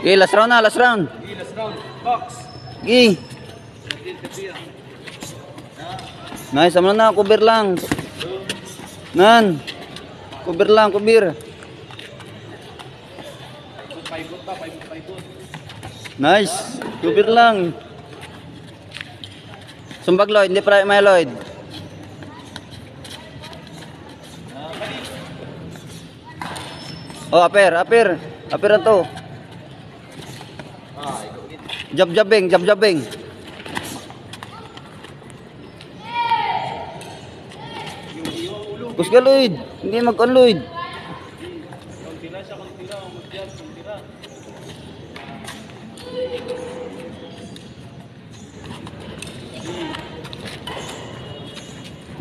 Okay, last round na, last round. Last round. Box. Okay. Nice, sama na, cover lang. Nan. Cover lang, cover. Nice, cover lang. Sumbag Lloyd, hindi pa may Lloyd. Oh, aper na to. Jab-jabbing. Kusga Lloyd, hindi mag-on-Lloyd.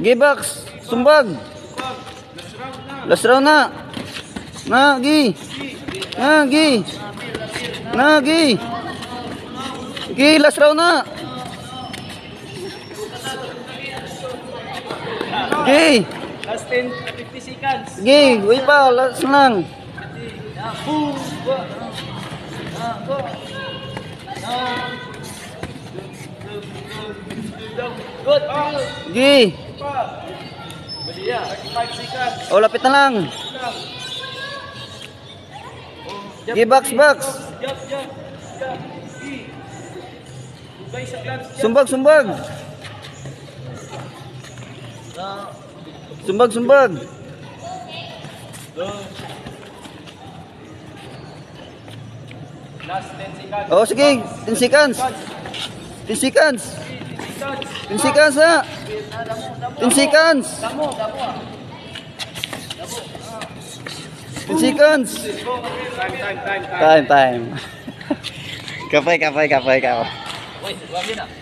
Gibox, sumbag. Last round na. Gi. Gi, last round na. Gi. Last 50 seconds. Gi, wait pa, last lang. Boom. Good. Gi. Baliya, 35 seconds. Oh, lapit na lang. Gi, box. Jump. Sumbag. Sumbag. Last 10 seconds. Oh, sige, 10 seconds. 10 seconds. 10 seconds ha. 10 seconds. 10 seconds. Time. Time. Kapay. Wait, wag yun ah.